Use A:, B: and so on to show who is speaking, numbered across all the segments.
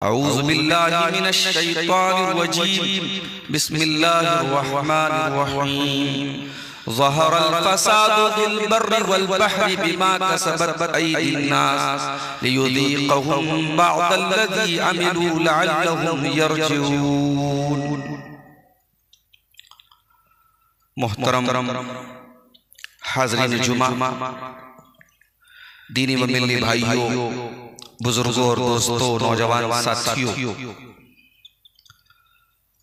A: औज़ु बिल्लाहि मिनश शैतानिर रजीम बिस्मिल्लाहिर रहमानिर रहीम ज़हरल फ़सादु फ़िल बर्रि वल बहरि बिमा कसबत अयदीन नास लियुज़ीक़हुम बअदल्लज़ी अमिलू लअल्लहुम यरजिऊन। मोहतरम हाज़रीन जुमा, दीनी व मिल्ली भाइयों, बुजुर्गों और दोस्तों, नौजवान साथियों,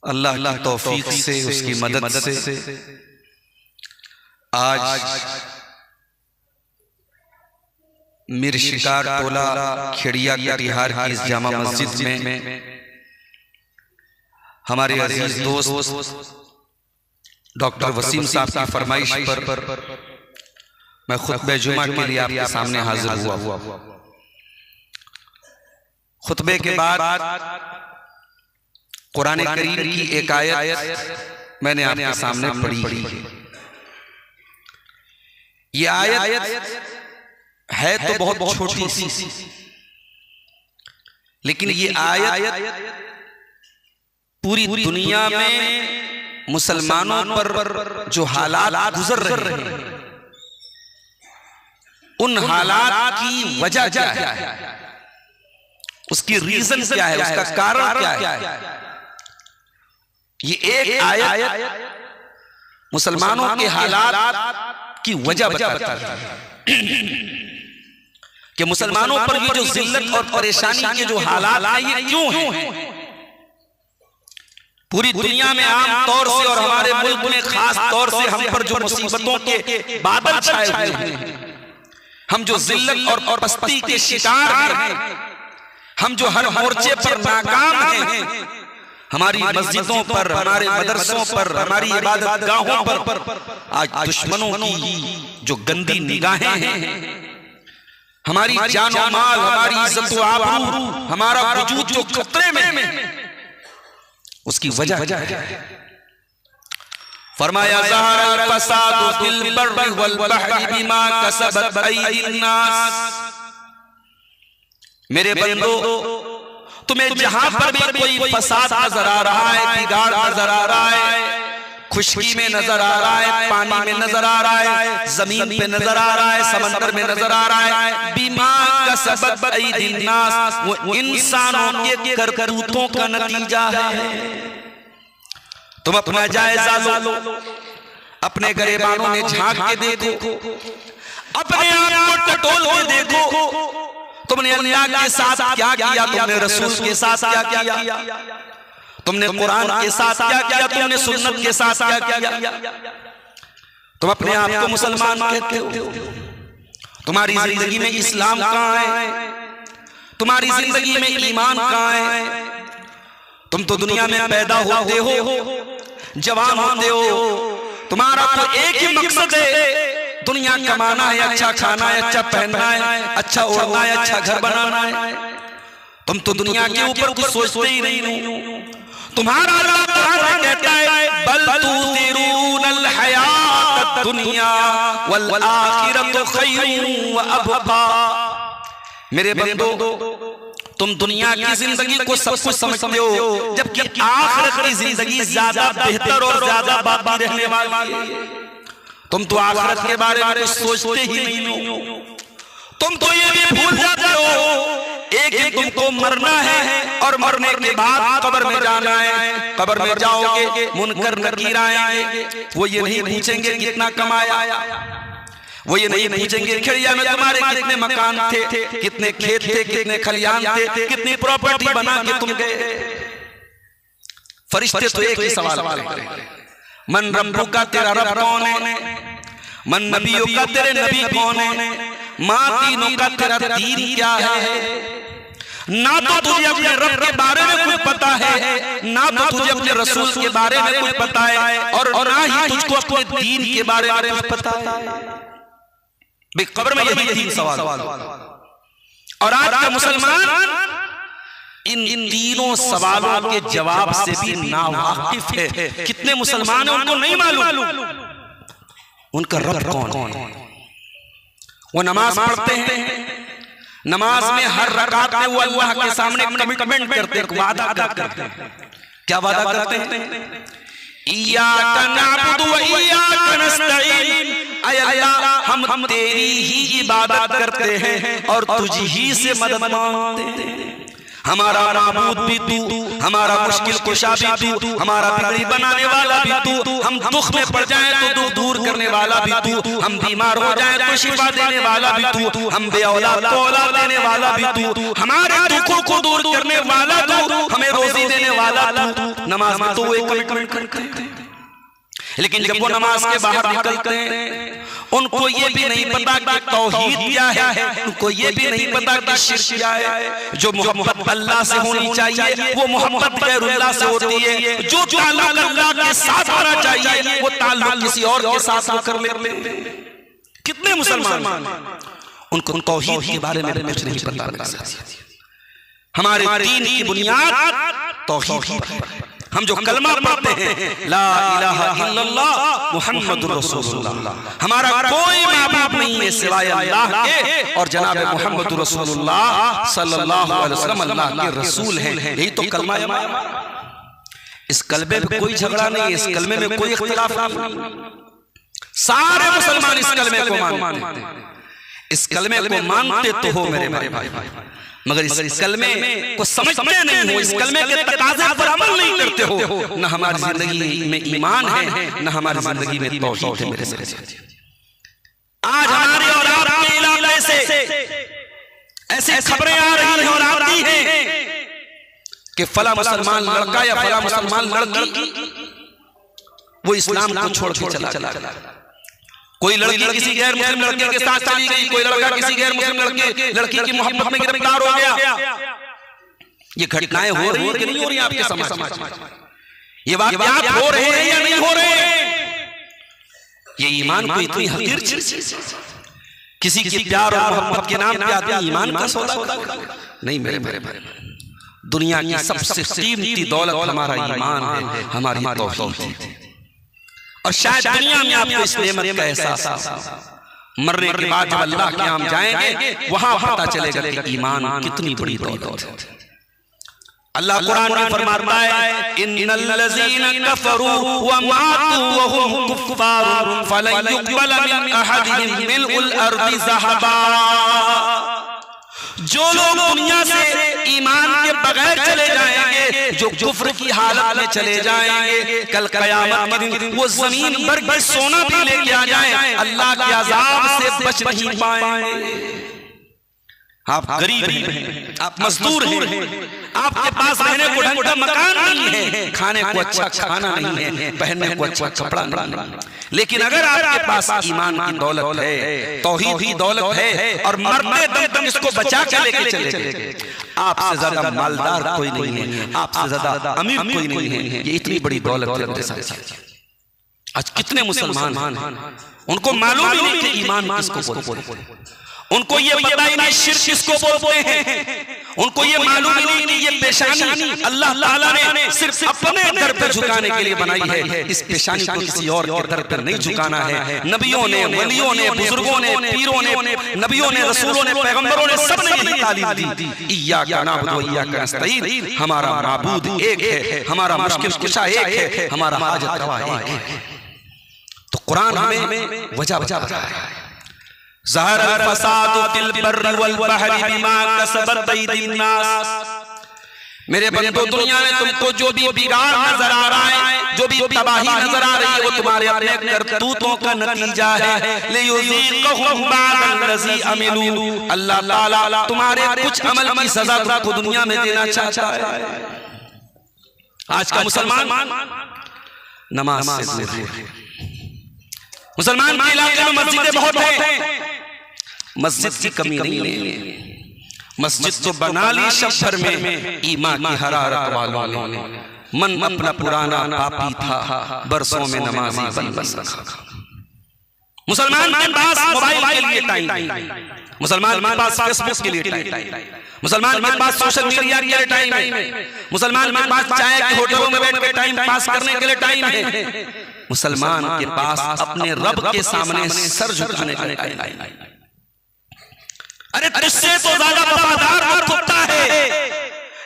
A: अल्लाह की तौफीक से, उसकी मदद से आज मीर शिकार टोला खेड़िया कटिहार की इस जामा मस्जिद में हमारे अजीज दोस्त डॉक्टर वसीम साहब की फरमाइश पर मैं खुतबे जुमा के लिए आपके सामने हाजिर हुआ। खुतबे के बाद कुरान करीम की एक आयत मैंने आपके सामने पढ़ी है। ये आयत है तो बहुत छोटी सी, लेकिन ये आयत पूरी दुनिया में मुसलमानों पर जो हालात गुजर रहे हैं, उन हालात की वजह क्या है, उसकी रीजन क्या है, उसका कारण क्या है, ये एक आयत मुसलमानों के हालात की वजह बताती है कि मुसलमानों पर ये जो जिल्लत और परेशानी के जो हालात हैं ये क्यों हैं। पूरी दुनिया में आम तौर से और हमारे मुल्क में खास तौर से हम पर जो मुसीबतों के बादल छाए हुए हैं, हम जो जिल्लत और पस्ती के शिकार हैं, हम जो हर मोर्चे पर नाकाम हैं, हमारी मस्जिदों पर, हमारे मदरसों पर, हमारी इबादत गाहों पर आज दुश्मनों की जो गंदी निगाहें हैं, हमारी जान और माल, हमारी इज्जत व आबरू, हमारा वजूद जो खतरे में, उसकी वजह है। फरमाया ज़हरल फ़सादु फ़िल बर्रि वल बहरि बिमा कसबत अयदीन नास। मेरे बंदो, तुम्हें जहां पर भी कोई फसाद नजर आ रहा है, बिगाड़ नजर आ रहा है, खुशकी में नजर आ रहा है, पानी में नजर आ रहा है, जमीन पे नजर आ रहा है, समंदर में नजर आ रहा है, बिमा कसबत अयदीन नास, वो इंसानों के करतूतों का नतीजा है। तुम अपना जायजा लो, अपने गरेबानों में झांक के देखो, अपने आप को टटोल के देखो, तुमने अल्लाह के साथ क्या किया, तुमने रसूल के साथ क्या किया, तुमने कुरान के साथ क्या किया, तुमने सुन्नत के साथ क्या किया। तुम अपने आप को मुसलमान कहते हो, तुम्हारी जिंदगी में इस्लाम कहाँ है, तुम्हारी जिंदगी में ईमान कहाँ है। तुम तो दुनिया में पैदा होते हो, जवान होते हो, तुम्हारा तो एक ही मकसद है, दुनिया कमाना है, अच्छा खाना है, अच्छा पहनना है, अच्छा ओढ़ना है, अच्छा घर बनाना है। तुम तो दुनिया के ऊपर कुछ सोचते ही नहीं हो। तुम्हारा अल्लाह कुरान कहता है बल तुसिरूनल हयातद दुनिया वल आखिरतु खैरुन व अबका। मेरे बंदो, तुम दुनिया की जिंदगी को सब कुछ समझते हो, जबकि आखिरत की जिंदगी ज्यादा बेहतर और ज्यादा बाकी रहने वाली है। तुम तो आखिरत के बारे में कुछ सोचते ही नहीं हो। तुम तो ये भी भूल जाते हो एक दिन तुमको मरना है और मरने के बाद कब्र में जाना है। कब्र में जाओगे, मुनकर नकीर आएंगे, वो ये नहीं पूछेंगे कितना कमाया, वो ये नहीं पूछेंगे खेड़िया में तुम्हारे कितने मकान थे, कितने खेत थे, कितने खलियान थे, कितनी प्रॉपर्टी बना के तुम गए। फरिश्ते तो एक ही सवाल करेंगे, मन रब्बुका, तेरा रब कौन है, मन नबियों का, तेरे नबी कौन है, माँ तीनों का तेरा दीन क्या है। ना तो तुझे अपने रब के बारे में कुछ पता है, ना तो तुझे अपने रसूल के बारे में कुछ पता है, और ना ही तुझको अपने दीन के बारे में कुछ पता है। कब्र में यही तीन सवाल। और आज का मुसलमान इन तीनों सवालों के जवाब से भी नावाकिफ है। कितने मुसलमान हैं उनको नहीं मालूम उनका रब कौन है। वो नमाज पढ़ते हैं, नमाज में हर रकात में वो अल्लाह के सामने कमिटमेंट करते हैं, वादा करते हैं। क्या वादा करते हैं? इय्याका नअबुदु व इय्याका नस्तईन, ऐ अल्लाह हम तेरी ही इबादत करते हैं और तुझ ही से मदद मांगते हैं। हमारा माबूद भी तू, हमारा मुश्किल कुशा भी तू, हमारा बिगड़ी बनाने वाला भी तू, हम दुख में पड़ जाएं तो दुख दूर करने वाला भी तू, हम बीमार हो जाएं तो शिफा देने वाला भी तू, हम बेऔलाद को औलाद देने वाला भी तू, हमारे दुखों को दूर करने वाला तू, हमें रोजी देने वाला तू। नमाज में तो एक कमिटमेंट करते हैं, लेकिन जब वो नमाज के बाहर निकलते हैं उनको ये भी नहीं पता कि तौहीद क्या है, उनको ये भी नहीं पता कि शिर्क क्या है। जो मोहब्बत अल्लाह से होनी चाहिए वो मोहब्बत गैरुल्लाह से होती है, जो ताल्लुक अल्लाह के साथ होना चाहिए वो ताल्लुक किसी और के साथ कर लेते हैं। कितने मुसलमान उनको तौहीद के बारे में कुछ नहीं पता। हमारे दीन की बुनियाद तौहीद है। हम जो कलमा पढ़ते हैं ला इलाहा इल्लल्लाह मुहम्मदुर रसूलुल्लाह, हमारा कोई माबूद नहीं है सिवाय अल्लाह के, और जनाब मुहम्मदुर रसूलुल्लाह सल्लल्लाहु अलैहि वसल्लम अल्लाह के रसूल हैं। यही तो कलमा है। इस कलमे में कोई झगड़ा नहीं है, इस कलमे में कोई इख्तिलाफ नहीं। सारे मुसलमान इस कलमे को मानते हैं। इस कलमे को मानते तो हो मेरे भाई, मगर इस कलमे को समझते नहीं हो, इस कलमे के तकाज़े पर अमल नहीं करते हो। न हमारी जिंदगी में ईमान है, न हमारी जिंदगी में तौहीद है। मेरे साथी, आज हमारे और आपके इलाके से ऐसी खबरें आ रही हैं और आती हैं कि फला मुसलमान लड़का या फला मुसलमान लड़की वो इस्लाम को छोड़ के चला गया। कोई लड़की किसी गैर मुस्लिम लड़के के साथ चली गई, कोई लड़का किसी गैर मुस्लिम लड़की की मोहब्बत में गिरफ्तार हो गया। ये घटनाएं हो रही है कि नहीं हो रही आपके समाज में? ये वाक़यात हो रहे हैं या नहीं हो रहे? ये ईमान को इतनी हकीर चीज, किसी की प्यार और मोहब्बत के नाम पे आदमी ईमान का सौदा नहीं। मेरे भाई, दुनिया की सबसे कीमती दौलत हमारा ईमान है, हमारी तौहीद है। और शायद दुनिया में आपको इस नेमत का एहसास मरने के बाद जब अल्लाह के यहाँ जाएंगे वहां पता चलेगा कि ईमान कितनी बड़ी दौलत है। अल्लाह कुरान में फरमाता है इन्नल लज़ीना कफरू व मातू व हुम कुफ्फार फलन युक़बल मिन अहदिहिम मिलउल अर्दि ज़हबा। जो लोग दुनिया से ईमान के बगैर चले जाएंगे, जो कुफ्र की हालत में चले जाएंगे, कल क़यामत के दिन वो जमीन भर के सोना भी लेके आ जाए, अल्लाह के अज़ाब से बच नहीं पाएंगे। आप गरीब हैं, आप मजदूर हैं, आपके पास रहने को ढंग का मकान नहीं है, खाने को अच्छा खाना नहीं है, पहनने को अच्छा कपड़ा नहीं है, लेकिन अगर आपके पास ईमान की दौलत है, तौहीद की दौलत है और मरते दम तक इसको बचा के लेके चले, आपसे ज्यादा मालदार कोई नहीं है, आपसे ज्यादा अमीर कोई नहीं है। ये इतनी बड़ी दौलत है मेरे साथ। आज कितने मुसलमान उनको मालूम ही नहीं कि ईमान किसको बोलते हैं, उनको ये पता ही नहीं शिर्क किसको बोलते हैं, उनको ये मालूम ही नहीं कि ये पेशानी अल्लाह ताला ने सिर्फ अपने दर पर झुकाने के लिए बनाई है। इस पेशानी को किसी और के दर पर नहीं झुकाना है। नबियों ने, वलियों ने, बुजुर्गों ने, पीरों ने, नबियों ने, रसूलों ने, पैगंबरों ने सबने यही तालीम दी। इय्याका नअबुदु व इय्याका नस्तईन, हमारा माबूद एक है, हमारा मुश्किल कुशा एक है, हमारा हाजत रवा एक है। तो कुरान हमें वजह बता रहा है। ज़हरल फ़सादु फ़िल बर्रि वल बहरि बिमा कसबत अयदीन नास। मेरे बंदो, दुनिया में तुमको जो भी बिगाड़ नजर आ रहा है, जो भी तबाही नजर आ रही है, वो तुम्हारे अपने करतूतों का नतीजा है। लियुज़ीक़हुम बअदल्लज़ी अमिलू, अल्लाह ताला तुम्हारे कुछ अमल की सजा तुमको दुनिया में देना चाहता है। आज का मुसलमान नमाज से दूर है। मुसलमान के इलाके में मस्जिदें बहुत हैं, मस्जिद की कमी नहीं है। मस्जिद तो बना ली शहर में ईमान की हरारत वालों ने। मन अपना पुराना पापी था, बरसों में नमाजी बन बस रखा। मुसलमान के पास मोबाइल के लिए टाइम, मुसलमान के पास फेसबुक के लिए टाइम, मुसलमान के पास सोशल मीडिया के लिए टाइम है, मुसलमान के पास चाय के होटलों में बैठ के टाइम पास करने के लिए टाइम है, मुसलमान के पास अपने रब के सामने सर झुकाने का टाइम है। अरे तुझसे तो ज्यादा वफादार वो कुत्ता है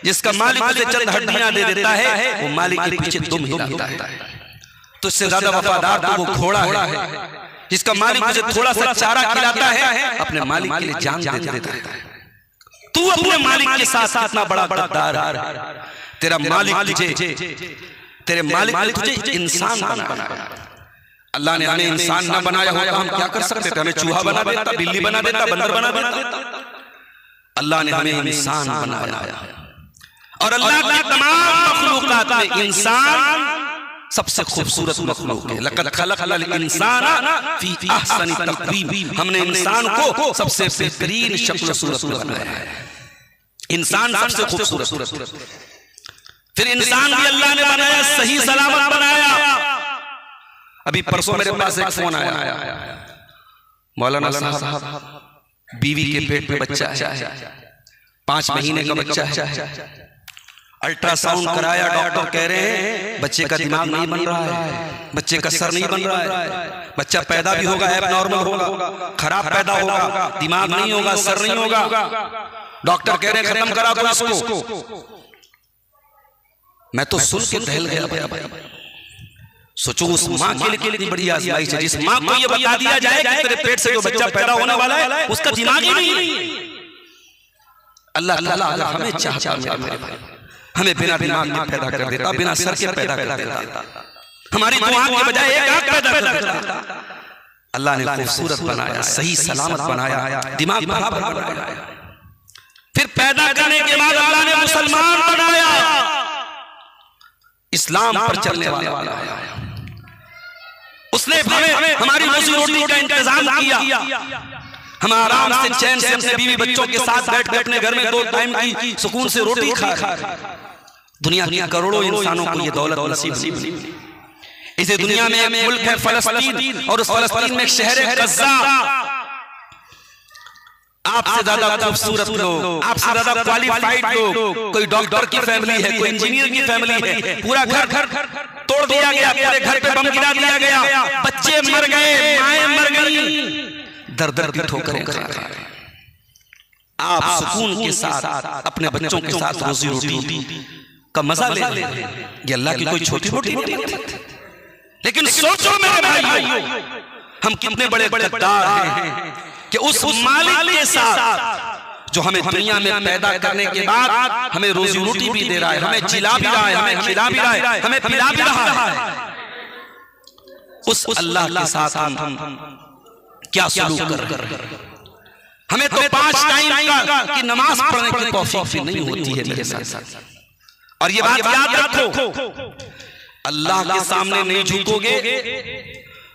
A: जिसका मालिक उसे चंद हड्डियां दे देता है, वो मालिक के पीछे दुम हिलाता है। तुझसे ज्यादा वफादार तो वो घोड़ा है जिसका मालिक उसे थोड़ा सा चारा खिलाता है, अपने मालिक के लिए जान दे देता है। तू अपने मालिक के साथ कितना बड़ा गद्दार है। तेरा मालिक तुझे इंसान बनाया। अल्लाह ने हमें इंसान ना बनाया होता हम क्या कर सकते थे? हमें चूहा बना देता, बिल्ली बना देता, बंदर बना देता। अल्लाह ने हमें इंसान बनाया और अल्लाह की तमाम मखलूकात में इंसान सबसे खूबसूरत मखलूक है। लक़द खलक़नल इंसाना फी अहसनि तक़वीम, हमने इंसान को सबसे बेहतरीन शक्ल सूरत में बनाया है। इंसान सबसे खूबसूरत। फिर इंसान भी अल्लाह ने बनाया, सही सलामत बनाया। अभी परसों मेरे पास एक फोन आया, मौलाना साहब बीवी के पेट में बच्चा है, 5 महीने का बच्चा है, अल्ट्रासाउंड कराया, डॉक्टर कह रहे हैं बच्चे का दिमाग नहीं बन रहा है, बच्चे का सर नहीं बन रहा है, बच्चा पैदा भी होगा एबनॉर्मल होगा, खराब पैदा होगा, दिमाग नहीं होगा, सर नहीं होगा। डॉक्टर कह रहे हैं खत्म करा दो इसको। मैं तो सुन के दहल गया भाई। सोचो उस माँ के लिए कितनी बड़ी आज़माइश है, जिस माँ को ये बता दिया जाए कि तेरे पेट से जो बच्चा पैदा होने वाला है उसका दिमाग ही नहीं। अल्लाह ताला अगर हमें चाहता मेरे भाई, हमें बिना दिमाग के पैदा कर देता, बिना सर के पैदा कर देता, हमारी दुआ के बजाय एक आंख पैदा कर देता। अल्लाह ने खूबसूरत बनाया, सही सलामत बनाया, दिमाग बराबर बनाया। फिर पैदा करने के बाद अल्लाह ने मुसलमान बनाया, इस्लाम पर चलने वाला है। उसने हमें हमारी रोजी रोटी का इंतजाम किया। हम आराम से चैन से अपने बीवी बच्चों के साथ बैठ अपने घर में 2 टाइम की सुकून से रोटी खा रहे। दुनिया की करोड़ों इंसानों को ये दौलत नसीब नहीं। इसी दुनिया में एक मुल्क है फलस्तीन, और उस फलस्तीन में एक शहर है गज़ा। आपसे ज्यादा खूबसूरत लोग, आपसे ज्यादा क्वालिफाइड लोग, कोई डॉक्टर की फैमिली है, कोई इंजीनियर की फैमिली है, पूरा घर तोड़ दिया गया, पूरे घर पे बम गिरा दिया गया, बच्चे मर गए, माएं मर गई, दर की ठोकरें खा रहे हैं। आप सुकून के साथ अपने बच्चों के साथ रोजी रोटी का मजा ले रहे हैं। ये अल्लाह की कोई छोटी मोटी बात है। लेकिन सोचो मेरे भाइयों, हम कितने बड़े गद्दार हैं कि उस मालिक के साथ जो हमें दुनिया में पैदा करने के बाद हमें रोजी रोटी भी दे रहा है, हमें जिला भी रहा है, हमें खिला भी रहा है, हमें पिला भी रहा है, उस अल्लाह के साथ हम क्या सलूक कर रहे हैं? हमें तो 5 टाइम की नमाज पढ़ने की तौफीक नहीं होती है मेरे साथ। और ये बात याद रखो, अल्लाह के सामने नहीं झुकोगे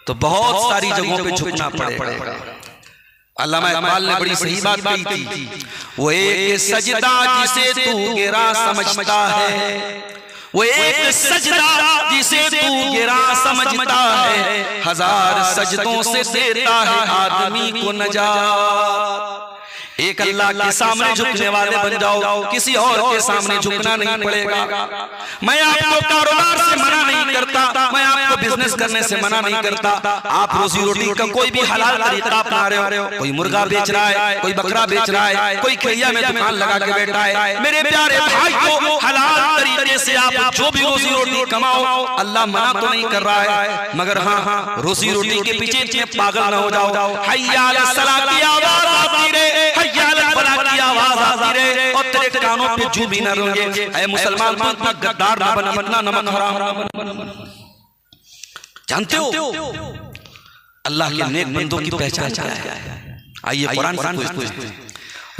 A: तो बहुत सारी जगहों पे झुकना पड़ेगा। अल्लामा इकबाल ने बड़ी सही बात कही थी, वो एक सजदा जिसे तू गिरा समझता है, वो एक सजदा जिसे तू गिरा समझता है, 1000 सजदों से देता है आदमी को नजात। एक अल्लाह के सामने झुकने वाले बन जाओ, किसी और के सामने झुकना नहीं पड़ेगा। मैं आपको कारोबार से मना नहीं करता, मैं आपको बिजनेस करने से मना नहीं करता। आप रोजी रोटी का कोई भी हलाल तरीका अपना रहे हो, कोई मुर्गा बेच रहा है, कोई बकरा बेच रहा है, कोई खैया में दुकान लगा के बैठा है, मेरे प्यारे भाइयों, हलाल तरीके से आप जो भी रोजी रोटी कमाओ, अल्लाह मना तो नहीं कर रहा है, मगर हाँ रोजी रोटी के पीछे इतने पागल न हो जाओ। हैया अला सलाह की आवाज आती रहे, हैया अला फलाह की आवाज आती रहे, और तेरे कानों पे जू भी न रोगे। ऐ मुसलमान, तू इतना गद्दार न बन, इतना नमक हराम न बन। जानते हो अल्लाह के नेक बंदों की पहचान क्या है? आइए कुरान से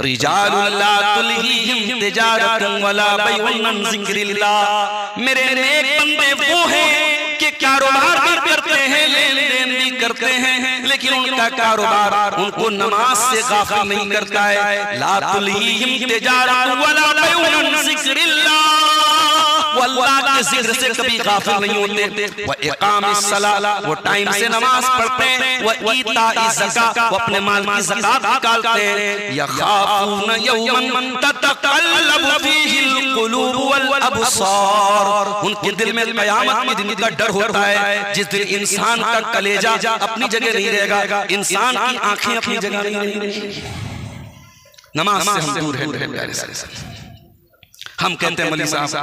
A: रिजालुन ला तुल्हिहिम तिजारतुन वला बैउन अन ज़िक्रिल्लाह। मेरे नेक बंदे वो हैं कि कारोबार भी करते हैं, लेन देन भी करते हैं, लेकिन उनका कारोबार उनको नमाज से गाफिल नहीं करता है। ला तुल्हिहिम तिजारतुन वला बैउन अन ज़िक्रिल्लाह, वो अल्लाह के जिक्र से कभी गाफिल नहीं होते। वो इकामिस सलाह, वो टाइम से नमाज पढ़ते हैं। वो ईताइज़ ज़कात, वो अपने माल की ज़कात निकालते हैं। यखाफून यौमन ततक़ल्लबु फ़ीहिल क़ुलूब वल अबसार, उनके दिल में क़यामत के दिन का डर होता है, जिस दिन इंसान का कलेजा अपनी जगह नहीं रहेगा, इंसान की आंखें अपनी जगह नहीं रहेंगी। नमाज से हम दूर हैं मेरे प्यारे साहब। हम कहते हैं मौलवी साहब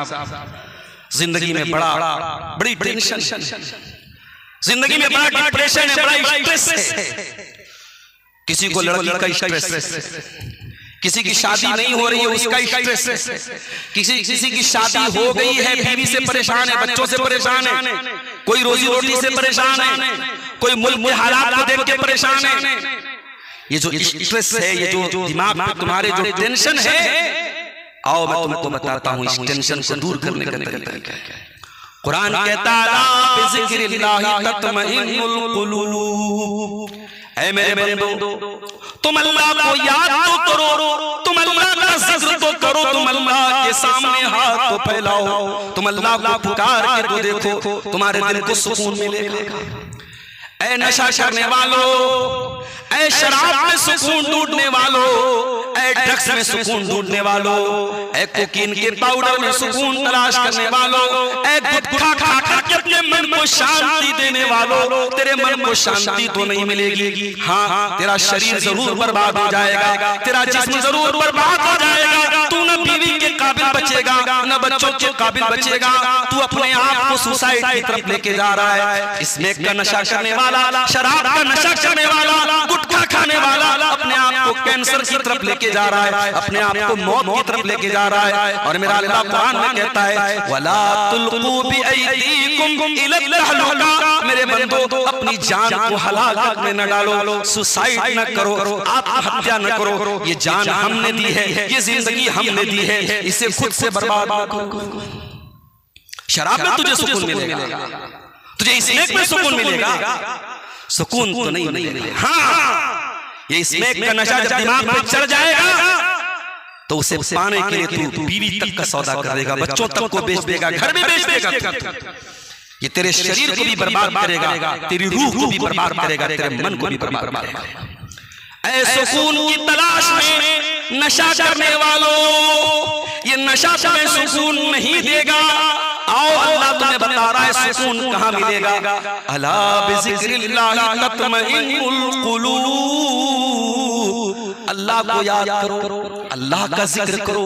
A: जिंदगी में बड़ी टेंशन, जिंदगी में बड़ा डिप्रेशन है, बड़ा स्ट्रेस है। किसी को लड़की का स्ट्रेस, किसी की शादी नहीं हो रही है उसका स्ट्रेस है, किसी की शादी हो गई है बीवी से परेशान है, बच्चों से परेशान है, कोई रोजी रोटी से परेशान है, कोई मुल्क के हालात को देख के परेशान है। ये जो स्ट्रेस है, ये जो दिमाग में तुम्हारे जो टेंशन है, आओ मैं तुमको बताता हूँ इस टेंशन को दूर करने का तरीका है। कुरान कहता है बिज़िक्रिल्लाहि तत्मइन्नुल कुलूब। ऐ मेरे बंदो, तुम अल्लाह को याद तो करो, तुम अल्लाह का जिक्र तो करो, तुम अल्लाह के सामने हाथ तो फैलाओ, तुम अल्लाह को पुकार के तो देखो, तुम्हारे दिल को सुकून मिलेगा। ऐ नशा करने वालों, ऐ शराब में सुकून ढूंढने वालों, ऐ ड्रग्स में सुकून ढूंढने वालों, ऐ कोकीन के पाउडर में सुकून तलाश करने वालों, ऐ गुटखा खा खा के अपने मन को शांति देने वालों, तेरे मन को शांति तो नहीं मिलेगी। हाँ, तेरा शरीर जरूर बर्बाद हो जाएगा, तेरा जिस्म जरूर बर्बाद हो जाएगा। तू न बीवी के काबिल बचेगा, न बच्चों के काबिल बचेगा। तू अपने आप को सुसाइड की तरफ लेके जा रहा है। इसमें का नशा करने वाला, शराब का नशा करने वाला, गुटखा खाने वाला अपने आप को कैंसर की तरफ लेके जा रहा है, अपने आप को मौत की तरफ लेके जा रहा है। और मेरा अल्लाह कुरान में कहता है वला तुल्कू बिअयदीकुम इला तहलुका। मेरे बंदो, अपनी जान को हलाकत में न डालो, सुसाइड न करो, आत्महत्या न करो। ये जान हमने दी है, ये जिंदगी हमने दी है, इसे खुद से बर्बाद मत करो। शराब में तुझे सुकून मिलेगा, तुझे स्मोक में सुकून मिलेगा, सुकून तो नहीं मिलेगा। हाँ, ये स्मोक का नशा जब दिमाग पे चढ़ जाएगा तो उसे पाने के लिए तू बीवी तक का सौदा कर देगा, बच्चों तक को बेच देगा, घर में बेच देगा। ये तेरे शरीर को भी बर्बाद करेगा, तेरी रूह को भी बर्बाद करेगा, तेरे मन को भी बर्बाद करेगा। ऐ सुकून की तलाश में नशा करने वालों, ये नशा तुम्हें सुकून नहीं देगा। आओ अल्लाह तुम्हें बता रहा है सुकून कहाँ मिलेगा। अला बिज़िक्रिल्लाहि तत्मइन्नुल कुलूब। अल्लाह को याद करो, अल्लाह का जिक्र करो,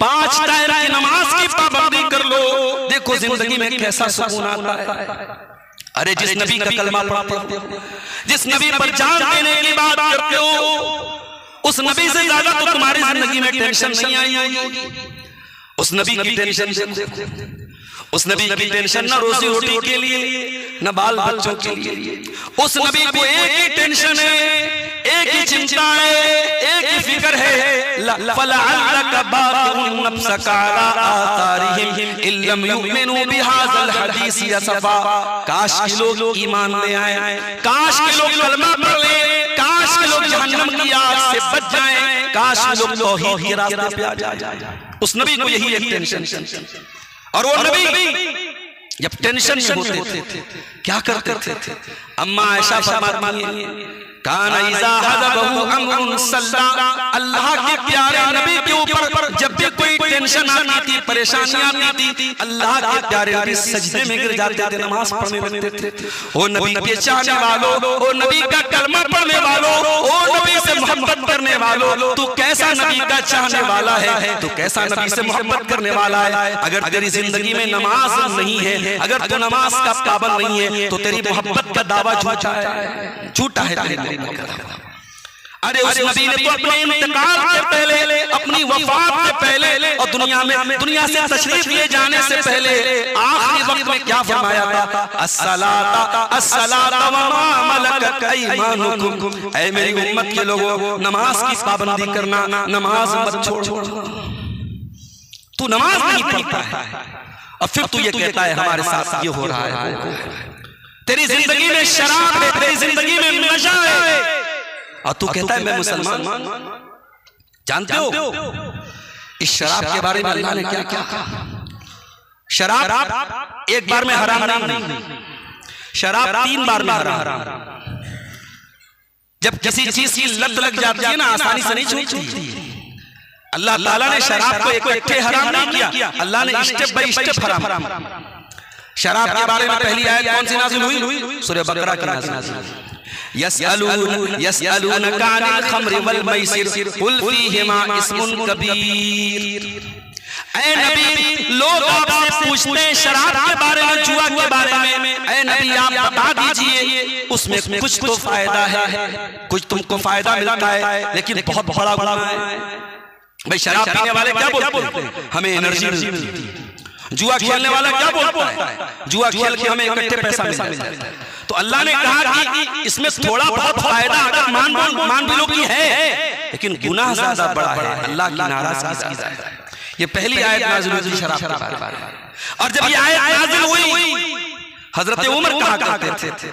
A: 5 टाइम की नमाज की पाबंदी कर लो, देखो जिंदगी में कैसा सुकून आता है। अरे जिस नबी का कलमा पढ़ते हो, जिस नबी पर जान देने की बात करते हो, उस नबी से ज्यादा तो तुम्हारी जिंदगी में टेंशन नहीं आई होगी। उस नबी की टेंशन देखो, उस नबी की टेंशन न रोजी रोटी के लिए, न बाल बच्चों के लिए। उस नबी को एक ही टेंशन है, एक ही चिंता है, एक ही फिक्र है। फलअल्लका बाक़िउन नफ्सका अला आतारिहिम इल्लम युमिनू बिहाज़ल हदीस असफा। काश के लोग ईमान ले आए, काश के लोग कलमा पढ़ लें, काश के लोग जहन्नम की आग से बच जाएं, काश के लोग तौहीद के रास्ते पे आ जाएं। उस नबी को यही एक टेंशन। और वो नबी जब टेंशन में होते थे क्या करते थे? अम्मा आयशा फरमाती हैं काना इज़ा हज़बहु अम्रुन सल्ला। अल्लाह के प्यारे नबी के ऊपर जब भी कोई टेंशन आती थी, परेशानी आती थी, अल्लाह के प्यारे नबी सजदे में गिर जाते थे, नमाज पढ़ने लगते थे। ओ नबी के चाहने वालों, ओ नबी का कलमा पढ़ने वालों, ओ नबी से मोहब्बत करने वालों, तू कैसा नबी का चाहने वाला है, तू कैसा नबी से मोहब्बत करने वाला है। अगर तेरी जिंदगी में नमाज नहीं है, अगर तू नमाज का पाबंद नहीं है, तो तेरी मोहब्बत का दावा झूठा है, झूठा है। अरे उस नबी ने तो अपने इंतकाल से पहले, अपनी वफात से पहले और दुनिया से तशरीफ ले जाने से पहले आखिरी वक्त में क्या फरमाया था? अस्सलाता व मा मलकत अयमानुकुम। ऐ मेरी उम्मत के लोगों, नमाज की पाबंदी करना, नमाज मत छोड़ो। तू नमाज नहीं पढ़ता है और फिर तू ये कहता है हमारे साथ ये हो रहा है। तेरी जिंदगी में शराब है, तेरी जिंदगी में नशा है, और तू कहता है मैं मुसलमान। जानते हो इस शराब के बारे में अल्लाह ने क्या क्या कहा? शराब एक बार में हराम नहीं, शराब 3 बार में हराम। जब किसी चीज की लत लग जाती है ना, आसानी से नहीं छूटती। अल्लाह ताला ने शराब को इकट्ठे हराम नहीं किया, अल्लाह ने स्टेप बाय स्टेप हराम। शराब के बारे में पहली आयत कौन सी नाज़िल हुई? सूरह बकरा की नाज़िल हुई। यसअलूनका अनिल खम्रि वल मैसिर कुल फीहिमा इस्मुन कबीर। ऐ नबी, लोग आपसे पूछते हैं शराब के बारे में, जुआ के बारे में। ऐ नबी, आप बता दीजिए उसमें कुछ तो फायदा है, कुछ तुमको फायदा मिलता है, लेकिन बहुत बड़ा गुनाह है। भाई शराब पीने वाले क्या बोलते हैं? हमें एनर्जी मिलती है। जुआ खेलने वाला क्या बोलता है? जुआ खेल के हमें इकट्ठे पैसा मिलता है। तो अल्लाह ने कहा कि इसमें थोड़ा बहुत फायदा अगर मान भी लो कि है, लेकिन गुनाह ज्यादा बड़ा है, अल्लाह की नाराजगी ज्यादा है। ये पहली आयत नाज़िल हुई शराब के बारे में। और जब ये आयत नाज़िल हुई, हजरत उमर कहा करते थे,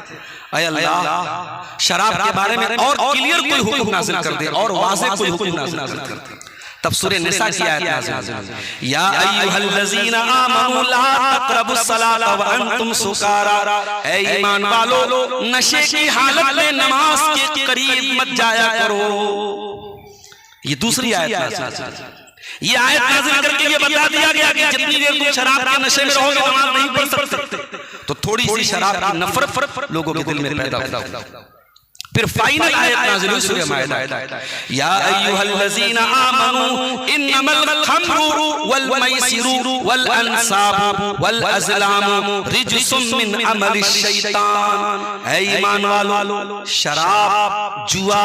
A: ऐ अल्लाह शराब के बारे में और क्लियर कोई हुक्म नाज़िल कर दे, और वाज़ेह कोई हुक्म नाज़िल कर दे। तब सूरह निसा की आयत नाज़िल हुई, या अय्युहल्लज़ीना आमनू ला तक़रबुस सलाता व अंतुम सुकारा। ऐ ईमान वालो, नशे की हालत में नमाज के करीब मत जाया करो। ये दूसरी आयत नाज़िल। ये आयत नाज़िल करके ये बता दिया गया कि जितनी देर तुम शराब के नशे में रहोगे नमाज नहीं पढ़ सकते। तो थोड़ी सी शराब की नफरत लोगों के दिल में पैदा हुई। फिर फाइनल आयत नाज़िल हुई सूरह माइदा, या अय्युहल्लज़ीना आमनू इन्नमल खम्रु वल मैसिरु वल अंसाबु वल अज़लामु रिजसुम मिन अमलिश शैतान। ऐ ईमान वालों, शराब, जुआ,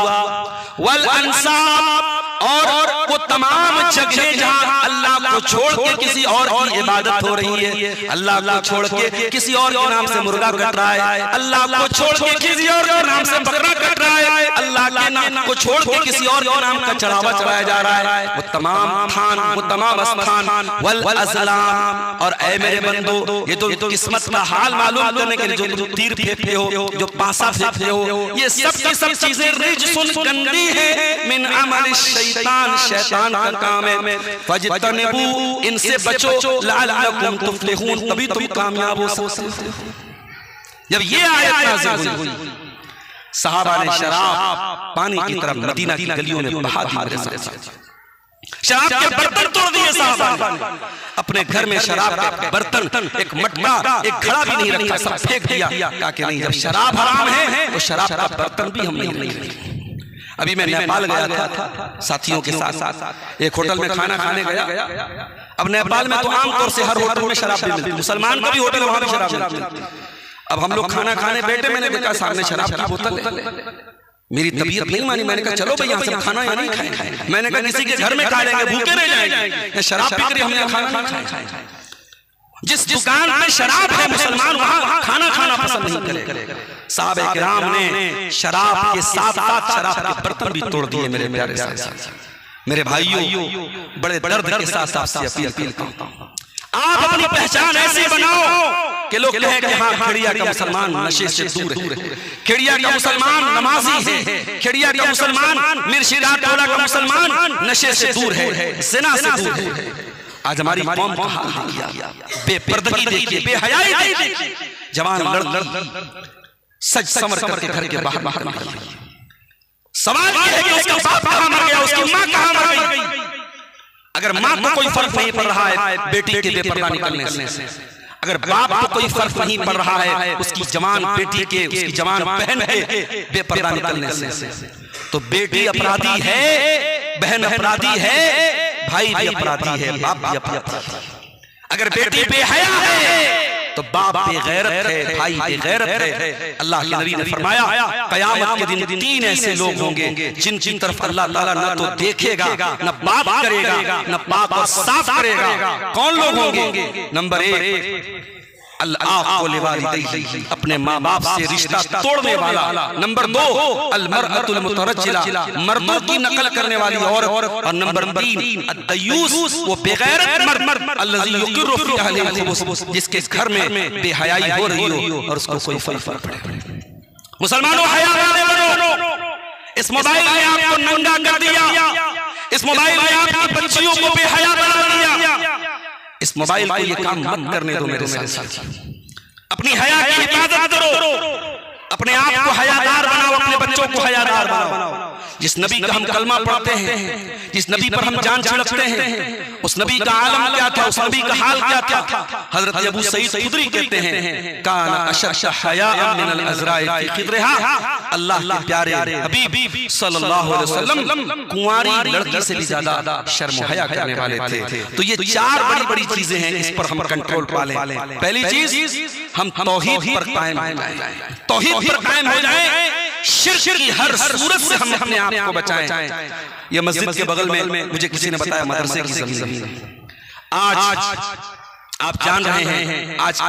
A: वल अंसाब और वो तमाम जगह जहां अल्लाह को छोड़ के किसी और की इबादत हो रही है, अल्लाह को छोड़ के किसी और के नाम से मुर्गा कट रहा है, अल्लाह को छोड़ के किसी और के नाम से बकरा कट रहा है, अल्लाह के नाम को छोड़ के किसी और के नाम का चढ़ावा चढ़ाया जा रहा है, वो तमाम थान, वो तमाम स्थान, वल अज़लाम। और ऐ मेरे बंदो, ये तो किस्मत का हाल मालूम करने के लिए जो तुम तीर फेंकते हो, जो पासा फेंकते हो, ये सब की सब चीजें रिजसुन गंदी है, मिन अमलिश शैतान, शैतान का काम है। फजतनिबू, इनसे बचो, लअल्लकुम तुफ्लिहून, तभी तुम कामयाब हो सकते हो। जब ये आयत नाज़िल हुई, सहाबा ने शराब पानी की तरफ मदीना की गलियों में बहा दी। शराब के बर्तन तोड़ दिए साहबा ने, अपने घर में शराब के बर्तन, एक मटका, एक घड़ा भी नहीं रखा, सब फेंक दिया। कहा कि नहीं, जब शराब हराम है तो शराब का बर्तन भी हम नहीं रखेंगे। अभी मैं नेपाल गया था साथियों के साथ, एक होटल में खाना खाने गया। अब नेपाल में तो आमतौर से हर होटल में शराब भी मिलती है, मुसलमान का भी होटल वहां भी शराब मिलती है। अब हम लोग खाना खाने बैठे, मैंने देखा सामने शराब की बोतल है। मेरी तबीयत नहीं मानी, मैंने कहा चलो भाई यहाँ से खाना यहाँ नहीं खाएंगे। मैंने कहा किसी के घर में खा लेंगे, भूखे रह जाएंगे, शराब पी कर हमने खाना नहीं खाएंगे। जिस दुकान में शराब है मुसलमान वहां खाना खाना पसंद नहीं करेगा। साहब इकराम ने शराब के साथ साथ शराब के बर्तन भी तोड़ दिए। मेरे प्यारे साथ, मेरे भाइयों, बड़े दर्द के साथ आपसे अपील करता हूं, आप अपनी पहचान ऐसी बनाओ कि लोग कहें कि हाँ, खेड़िया का मुसलमान नशे से दूर है, खेड़िया का मुसलमान नमाजी है, खेड़िया का मुसलमान मिर्शिदा टोला का मुसलमान नशे से दूर है, ज़िना से दूर है। आज हमारी कौम का हाल देखिए, बेपर्दगी देखिए, बेहयाई देखिए। जवान लड़ सज समर करके घर के बाहर निकल। सवाल ये है कि उसका बाप कहाँ मर गया, उसकी माँ कहाँ मर गई। अगर माँ को कोई फर्क नहीं पड़ रहा है बेटी के बेपर्दा निकलने से, अगर बाप को कोई फर्क नहीं पड़ रहा है उसकी जवान बेटी के, उसकी जवान बहन के बेपर्दा निकलने से, तो बेटी अपराधी है, बहन अपराधी है, भाई भी अपराधी है, बाप भी अपराधी है। अगर बेटी बेहया है तो बाप बेगैरत है, भाई बेगैरत है। अल्लाह के नबी ने फरमाया कयामत के दिन 3 ऐसे लोग होंगे जिनकी तरफ अल्लाह ताला न तो देखेगा, न बात करेगा, न पाक और साफ करेगा। कौन लोग होंगे? नंबर 1 अल्लाह लिवालिदैहि, अपने माँ बाप से रिश्ता तोड़ने वाला। नंबर 2 अल-मरअतुल मुतरज्जिला, मर्दों की नकल करने वाली औरत। और नंबर 3 अद-दयूस, वो बेगैरत मर्द, अल्लज़ी युक़िर्रु फ़ी अहलिही खुबूस, जिसके घर में बेहयाई हो रही हो और उसको कोई फर्क पड़े। मुसलमानों, हया वाले बनो। इस मोबाइल ने आपको नंगा कर दिया, इस मोबाइल ने आपकी बच्चियों को बेहया बना दिया। इस मोबाइल को ये काम मत करने दो मेरे साथ। अपनी हया की हिफाजत करो, अपने आप को हयादार बनाओ, अपने बच्चों को हयादार बनाओ। जिस नबी का हम कलमा पढ़ते हैं, जिस नबी पर हम जान छिड़कते हैं, उस नबी का आलम क्या था, उस नबी का हाल क्या था। हजरत अबू सईद खुदरी कहते हैं काना अशद्द हयाअन मिनल अज़राइ फी खिद्रिहा, अल्लाह के प्यारे हबीब सल्लल्लाहु अलैहि वसल्लम कुंवारी लड़की से भी ज्यादा शर्म हया करने वाले थे। तो ये चार बड़ी बड़ी चीजें हैं, इस पर हम कंट्रोल पा लें। पहली चीज हम तौहीद पर कायम हो जाएं, तौहीद पर कायम हो जाएं, शिर्क की हर सूरत से हम अपने आप को बचाएं। ये मस्जिद के बगल में मुझे किसी ने बताया मदरसे की जमीन। आज आप जान रहे हैं, आज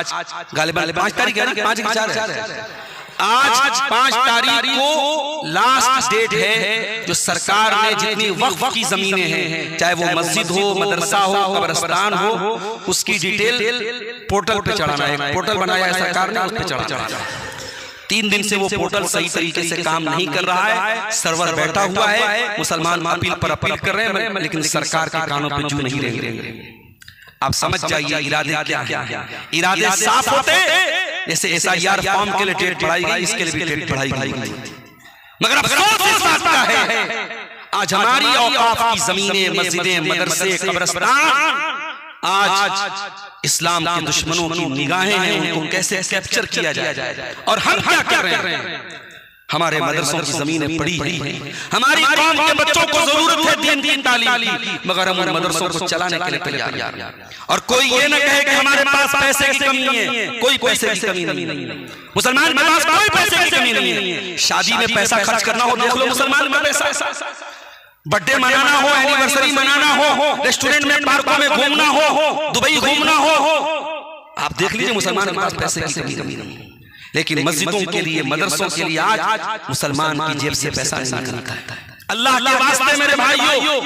A: गालिबन 5 तारीख है, 5 की 4 है। आज 5 तारीख को लास्ट डेट है जो सरकार ने जितनी वक्फ की जमीनें हैं, चाहे वो मस्जिद हो, मदरसा हो, कब्रिस्तान हो, उसकी डिटेल पोर्टल पे चढ़ाना है। पोर्टल बनाया है सरकार ने, उस पे चढ़ाना। 3 दिन से वो पोर्टल सही तरीके से काम नहीं कर रहा है, सर्वर बैठा हुआ है, मुसलमान अपील पर अपील कर रहे हैं, लेकिन सरकार के कानों पे जू नहीं रही। आप समझ जाइए इरादे क्या है। इरादे साफ होते, जैसे SIR फॉर्म के लिए डेट बढ़ाई गई, इसके लिए भी डेट बढ़ाई गई, मगर अफसोस इस बात का है आज हमारी औकाफ की जमीनें, मस्जिदें, मदरसे, कब्रिस्तान आज इस्लाम के दुश्मनों की निगाहें हैं, उनको कैसे कैप्चर किया जाए। और हम क्या कर रहे हैं, हमारे मदरसों की जमीनें पड़ी हैं, हमारी कौम के बच्चों को जरूरत है दीन की तालीम, मगर हम उन मदरसों को चलाने के लिए तैयार। और कोई ये न कहे कि हमारे पास पैसे की कमी है, कोई पैसे की कमी नहीं है। मुसलमान के पास कोई पैसे की कमी नहीं है। शादी में पैसा खर्च करना हो, देख लो मुसलमान का पैसा, बर्थडे मनाना हो, एनिवर्सरी मनाना हो, रेस्टोरेंट में, पार्कों में घूमना हो, दुबई घूमना हो, आप देख लीजिए मुसलमान के पास पैसे की कमी नहीं है। लेकिन मस्जिदों के लिए, मदरसों के लिए आज मुसलमान की जेब से पैसा नहीं निकलता है। अल्लाह के वास्ते मेरे भाइयों,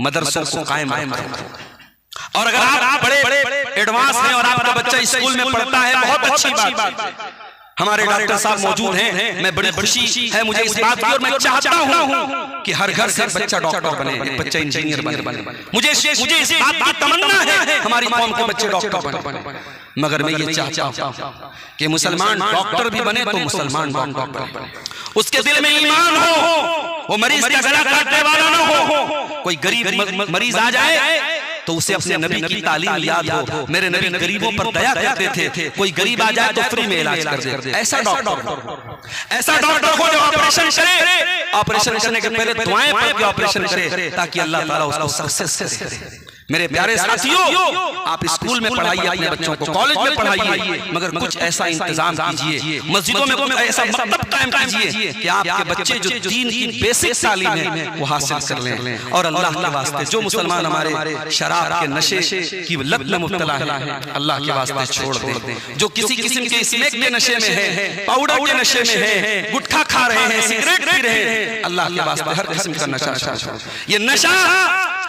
A: मदरसों को कायम रखो। और अगर आप बड़े एडवांस हैं और आपका बच्चा स्कूल में पढ़ता है, बहुत अच्छी बात है। हमारे डॉक्टर साहब मौजूद हैं, मैं बड़ी खुशी है मुझे इस बात की, और मैं चाहता हूं कि हर घर से बच्चा डॉक्टर बने, बच्चा इंजीनियर बने। मुझे इस बात की तमन्ना है हमारी कौम के बच्चे डॉक्टर बने, मगर मैं ये चाहता हूं कि मुसलमान डॉक्टर भी बने तो मुसलमान डॉक्टर बने, उसके दिल में ईमान हो, वो मरीज का गला काटने वाला ना हो। कोई गरीब मरीज आ जाए तो उसे अपने नबी की तालीम याद हो, मेरे नबी गरीबों पर दया करते थे, कोई गरीब आ जाए तो फ्री में इलाज कर दे। ऐसा डॉक्टर हो जो ऑपरेशन करे, ऑपरेशन करने के पहले दुआएं पढ़ के ऑपरेशन करे, ताकि अल्लाह ताला उसको सक्सेस करे। मेरे प्यारे साथियों, आप स्कूल में पढ़ाइए अपने बच्चों को, कॉलेज में पढ़ाइए, मगर कुछ ऐसा इंतजाम कीजिए, मस्जिदों में कुछ ऐसा मकतब कायम कीजिए कि आपके बच्चे जो दीन की बेसिक तालीम है वो हासिल कर लें। और अल्लाह के वास्ते जो मुसलमान हमारे शराब के नशे की लत में मुब्तला है, अल्लाह के वास्ते छोड़ दें। जो किसी किस्म के स्मोक के नशे में है, पाउडर के नशे में है, गुटखा खा रहे हैं, सिगरेट पी रहे हैं, अल्लाह के वास्ते हर किस्म का नशा छोड़ो। ये नशा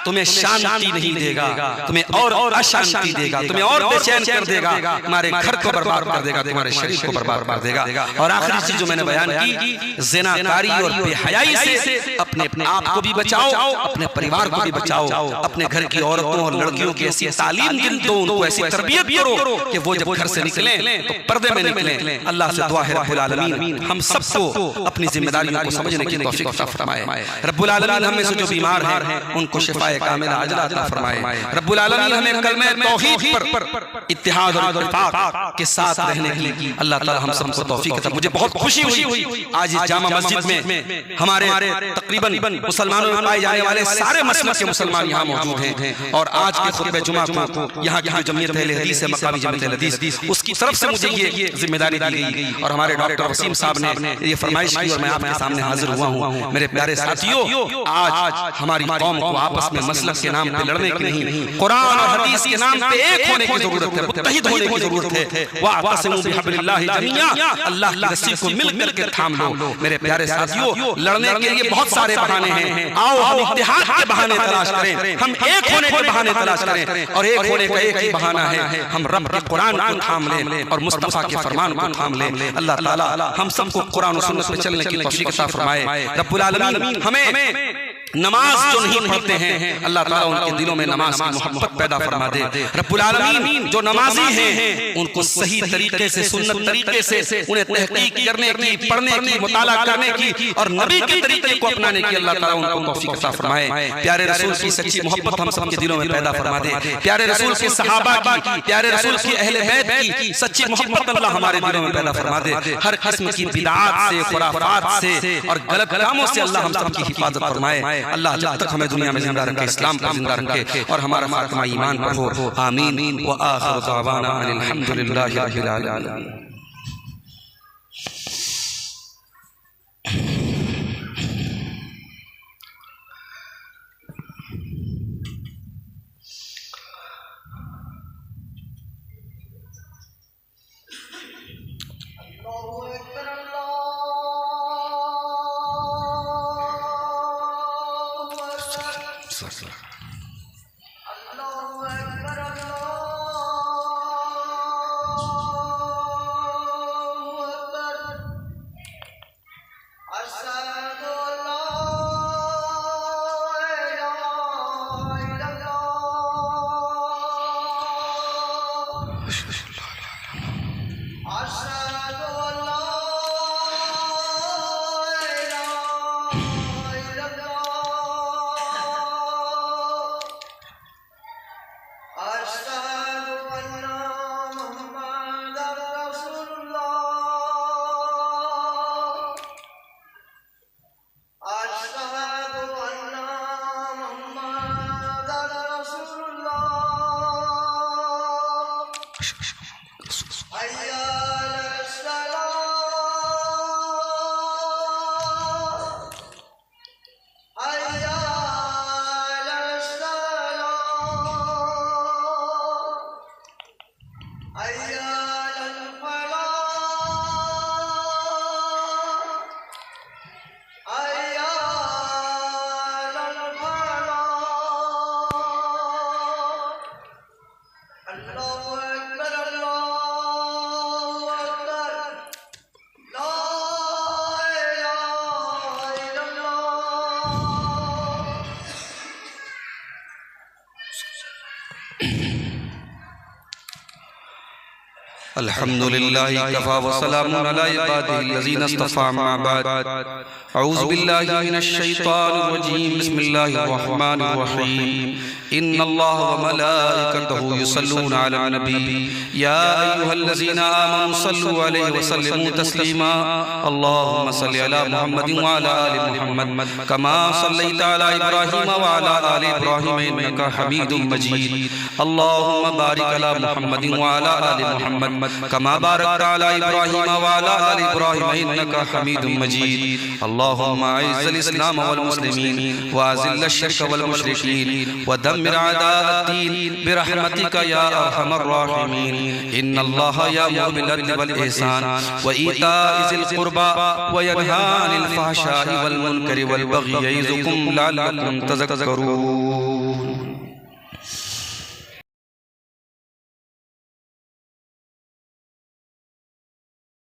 A: तुम्हें शांति नहीं देगा, तुम्हें और अशांति देगा, तुम्हें और बेचैन कर देगा, तुम्हारे घर को बर्बाद कर देगा, तुम्हारे शरीर को बर्बाद कर देगा। और आखिरी चीज जो मैंने बयान की, ज़िनाकारी और बेहयाई से अपने आप को भी बचाओ, अपने परिवार को भी बचाओ, अपने घर की औरतों और लड़कियों की ऐसी तालीम दो, उनको ऐसी तरबियत करो कि वो जब घर से निकलें तो पर्दे में निकलें। अल्लाह से दुआ है रब्बुल आलमीन हम सबको अपनी जिम्मेदारियों को समझने की तौफीक अता फरमाए। रब्बुल आलमीन हम में से जो बीमार हैं उनको शिफा कामिला अजला अता फरमाए। रब्बुल आलमीन हमें कलमे तौहीद पर इत्तिहाद और इत्तिफाक के साथ रहने की अल्लाह ताला हम सबको तौफीक अता। मुझे बहुत खुशी हुई आज इस जामा मस्जिद में हमारे तकरीबन मुसलमानों में पाए जाने वाले सारे मसलक के मुसलमान यहाँ मौजूद हैं। और आज के खुतबे जुमा को यहाँ की जमीयत अहले हदीस है, मकामी जमीयत अहले हदीस, उसकी तरफ से मुझे ये जिम्मेदारी दी गई और हमारे डॉक्टर वसीम साहब ने ये फरमाइश की और मैं आपके सामने हाजिर हुआ हूँ। मेरे प्यारे साथियों, आज हमारी कौम को आपस में मसलक के नाम पे लड़ने की नहीं, कुरान और हदीस के नाम पे एक होने की जरूरत है, मुत्तहिद होने की जरूरत है। वाअतसिमू बिहब्लिल्लाहि जमीआ, अल्लाह की रस्सी को मिलकर के थाम लो। मेरे प्यारे साथियों, लड़ने के लिए बहुत सारे बहाने हैं, आओ हम इत्तेहाद के बहाने तलाश करें, हम एक होने के बहाने तलाश करें। और एक होने का एक ही बहाना है, हम रब के कुरान को थाम लें और मुस्तफा के फरमान को थाम लें। अल्लाह ताला हम सबको कुरान और सुन्नत पे चलने की तौफीक अता फरमाए। रब्बुल आलमीन हमें नमाज जो नहीं पढ़ते हैं अल्लाह ताला उनके दिलों में नमाज की मोहब्बत पैदा फरमा दे। रब्बुल आलमीन जो नमाजी हैं उनको सही तरीके से सुन्नत तरीके से उन्हें तहकीक करने की, पढ़ने की, मुताला करने की और नबी के तरीके को अपनाने की अल्लाह ताला उनको तौफीक अता फरमाए। प्यारे रसूल की सच्ची मोहब्बत हम सबके दिलों में पैदा फरमा दे। प्यारे रसूल के सहाबा की, प्यारे रसूल की अहले बैत की सच्ची मोहब्बत अल्लाह हमारे दिलों में पैदा फरमा दे। हर किस्म की बिदअत से, खुराफात से और गलत कामों से अल्लाह हम सबकी हिफाजत फरमाए। अल्लाह जब तक हमें दुनिया में जिंदा रखे, इस्लाम पर जिंदा रखे और हमारा खात्मा ईमान पर हो। आमीन व आखिर दावाना अनिल हम्दुलिल्लाहि रब्बिल आलमीन। अल्हम्दुलिल्लाहि कफ़ा व सलामुन अला इबादिहिल्लज़ीना इस्तफ़ा अम्मा बाद। अऊज़ु बिल्लाहि मिनश शैतानिर रजीम। बिस्मिल्लाहिर रहमानिर रहीम। इन्नल्लाहा व मलाइकतहु युसल्लूना अलन नबी या अय्युहल्लज़ीना आमनू सल्लु अलैहि व सल्लिमू तस्लीमा। अल्लाहुम्मा सल्लि अला मुहम्मदिन व अला आलि मुहम्मद कमा सल्लैता अला इब्राहीम व अला आलि इब्राहीम इन्नका हमीदुम मजीद। अल्लाहुम्मा बारिक अला मुहम्मदिन व अला आलि मुहम्मद कमा बारकता अला इब्राहीम व अला आलि इब्राहीम इन्नका हमीदुम मजीद। अल्लाहुम्मा अइज़्ज़िल इस्लाम वल मुस्लिमीन व अज़िल्ल शिर्क वल मुशरिकीन व दम्मिर अअदाअद्दीन बिरहमतिका या अरहमर राहिमीन। इन्नल्लाहा यअमुरु बिल अदलि वल इहसान व ईताइ ज़िल क़ुर्बा व यनहा अनिल फ़हशाइ वल मुनकरि वल बग़yi यइज़ुकुम लअल्लकुम तज़क्करून।